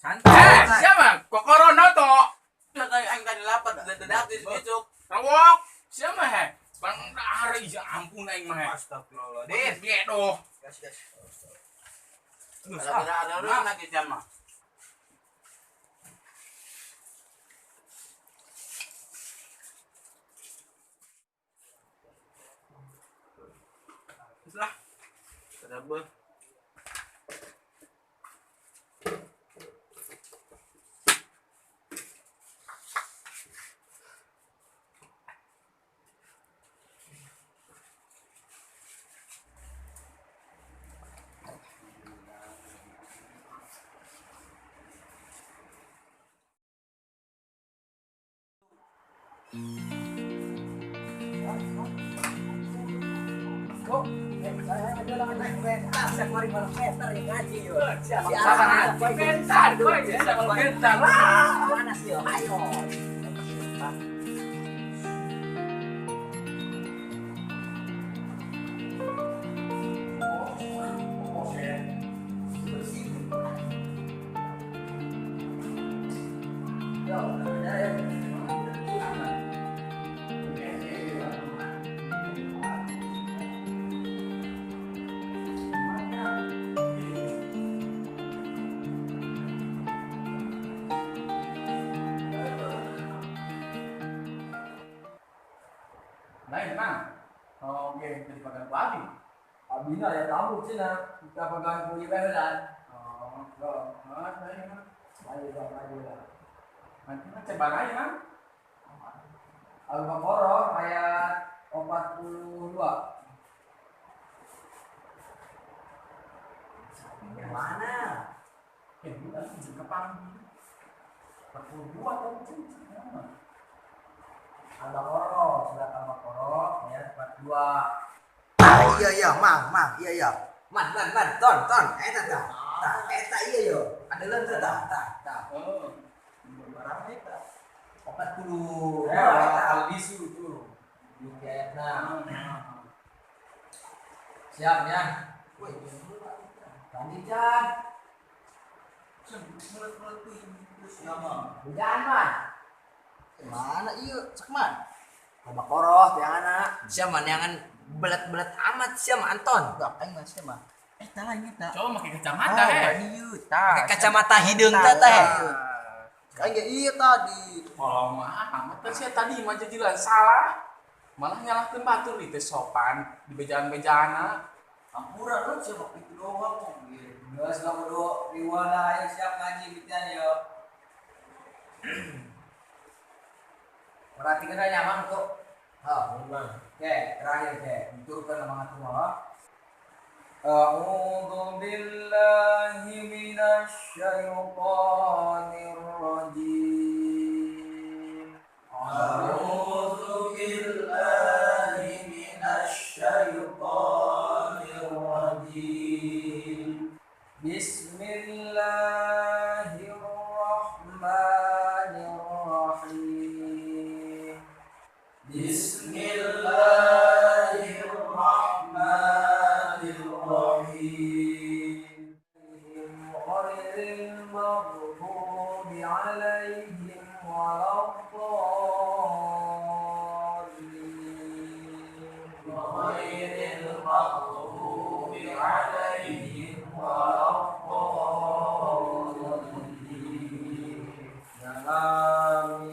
Santai. Siapa? Kok corona toh? Ang tadi lapar dadak di besok. Rawok. Siapa he? Bang hari ya ampun aing mah. Astagfirullahaladzim. Dia doh. Gas. Ada orang lagi jama. Lah. Kenapa? Ada lang naik bentar, saya kemarin malam bentar yang ngaji yo. Sabar bentar, gue bisa bentar lah. Panas yo, ayo. Lain mang. Oke, jadi pakai babi. Abina ya tahu cina, kita pegang punya behelan. Lain mang. Ayo lah. Nanti coba aja mang. Al-Baqarah ayat 42. Mana? Udah kapan? 42 atau Al-Baqarah, surat Al-Baqarah ayat 42. Iya, mang, iya. Man, ton. Eta dah. Eta iya yo. Ada lan tah. Barang eta. 40. Al-Bisu tuh. Di ayatna. Siap ya. Woi, Lanjut Jan. Jangan man. mana iya, cek man. Al-Baqarah yang anak. Siapa yang belat-belat amat siapa Anton? Gak aing mah siapa? Tah ini tah. coba pakai kacamata Pakai kacamata hidung teh. Kayak iya tadi. Kalau mah amat sih tadi mah jelas salah. Malah nyalahkeun batur itu sopan di bejaan-bejana. Ampura lu siapa itu doang kok. Geus kudu riwala yang siap ngaji kita yo. Perhatikan aja nyaman tuh. Oke, terakhir turunkan nama Allah. A'udzu billahi minasy syaithanir rajim. A'udzu billahi minasy syaithanir rajim. Bismillahirrahmanirrahim. Bismillahirrahmanirrahim. Ghairil maghdubi 'alaihim waladdallin. Ghairil maghdubi 'alaihim waladdallin. Amin.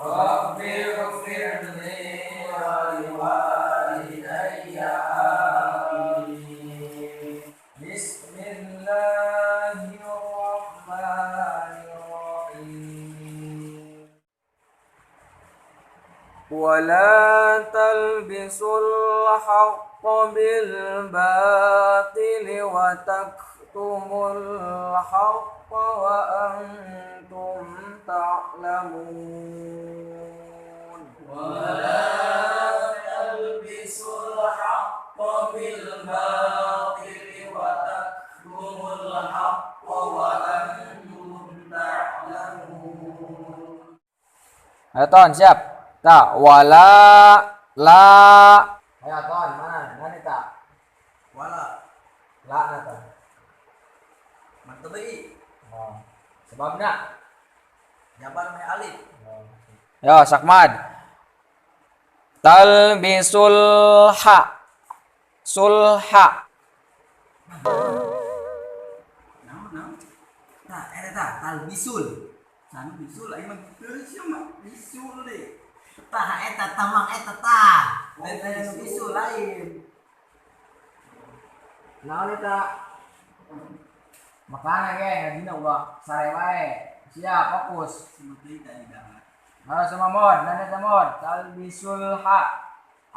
Rabbi ighfirli wa liwalidayya amin. Bismillahirrahmanirrahim. Wala talbisul haqqa bil batili wa taktumul haqqa wa antum ta'lamun. Wala talbisul haqqa bil batili wa taktumul Ayo Ton, siap. Tak, wala, la. Ayo Ton, mana? Nani tak? Wala. La nata. Mantabi. Oh. Sebabnya. Jabar me alif. Yo, Sakmad. Talbisul ha. Sulha. Nah. Tah, eta talbisul. Sana bisul aing mah teu mah bisul deh. Tah eta tamang eta tah. Lain bisul lain. Naon eta? Makana ge ngadina ulah sare wae. Siap, fokus. Seperti tadi dah. Halo sama Mod, nanya sama Mod. Talbisul ha.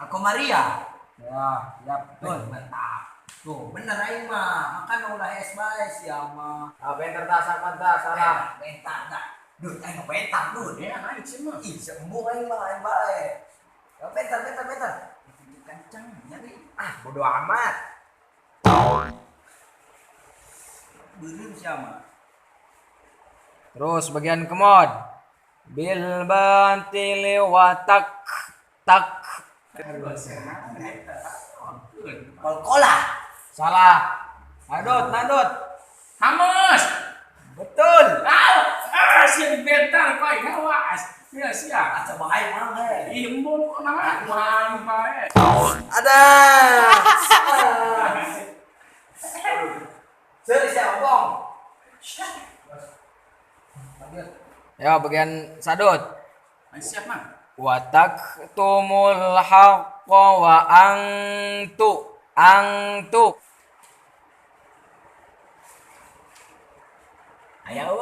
Aku Maria. Ya, siap. Betul. Mantap. Tuh, bener aing mah. Makanya ulah es bae siapa mah. Ah, bentar tak Sakmad tak salah. Bentar dah. Duh, aing mah bentar duh. Ya aing sih mah. Ih, sembuh aing mah aing bae. Ya bentar. Kencang nyari. Ah, bodo amat. Beureum siapa? Terus bagian ke Mod. Bil bantili wa tak. Kol-kola. Salah. Nadut. Hamus. Betul. Sia dibentar koi ngawas. Ya sia. Aca bae mah he. Imbun kok nama mang bae. Ada. Seri siapa bong? Ya, bagian sadut. Aing siap mah. Wa taktumul haqqa wa angtu. Ayo.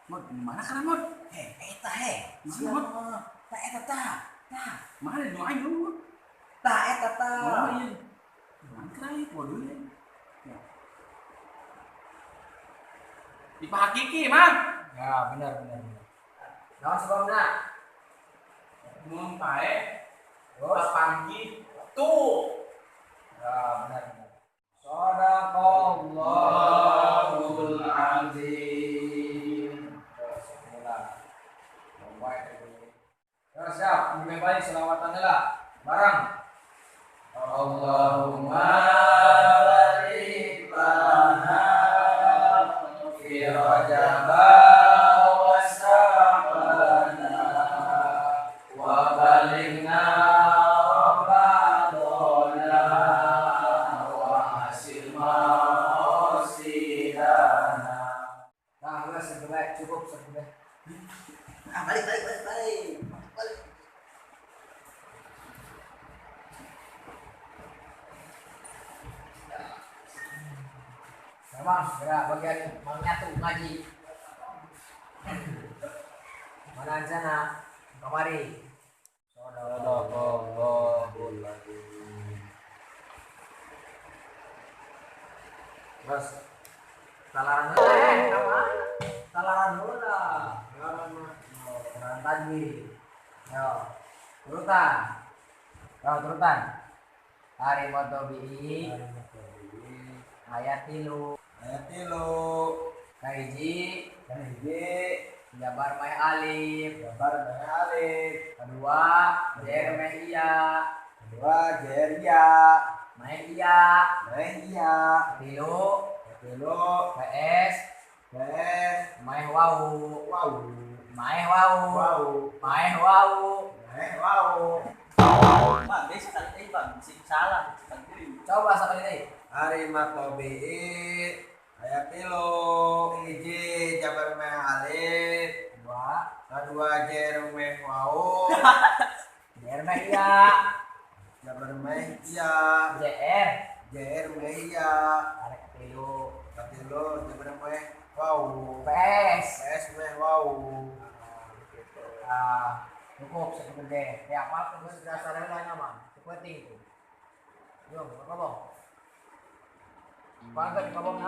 Mod mana kana mod? Eta he. Mana mod? Tah eta tah. Mana nu aing dulu. Tah eta Oh tah. iya. Mana kana bodoh ya. Dipahakiki, Mang. Ya, benar. Naon sebabna? Mun pae Terus panggi tuh. ya, benar. Shadaqallahul azim. Ya, siap. Ini baik selawatan lah. Bareng. Allahumma barik lana fi Rajab wa Sya'bana wa balighna Ramadana wa hasil maqsidana. Nah, udah sebelah cukup sebelah. Ah, balik. Memang gerak bagian mengnyatu ngaji. Mana sana? Kamari. Sadaqallahul azim. Terus talaran bola. Talaran tadi. Yo, turutan. Hari motobi. Ayat tilu. Kahiji. Jabar mai alif. Kedua jer mai iya. Mai iya. Tilu. PS. Mai wau. Bang, besok kali ini bang, salah. Coba sekali lagi. Hari matobi ayat tilu hiji jabar meh alif kedua jer meh wau Jer mai iya. jabar meh iya jer meh iya Tarik tilu. katilu jabar meh wau PS. es meh wau Ah, cukup sebenarnya. Ya apa pun sudah sadar lah nyaman. Seperti itu. Yo, apa bang? Pangkat kabong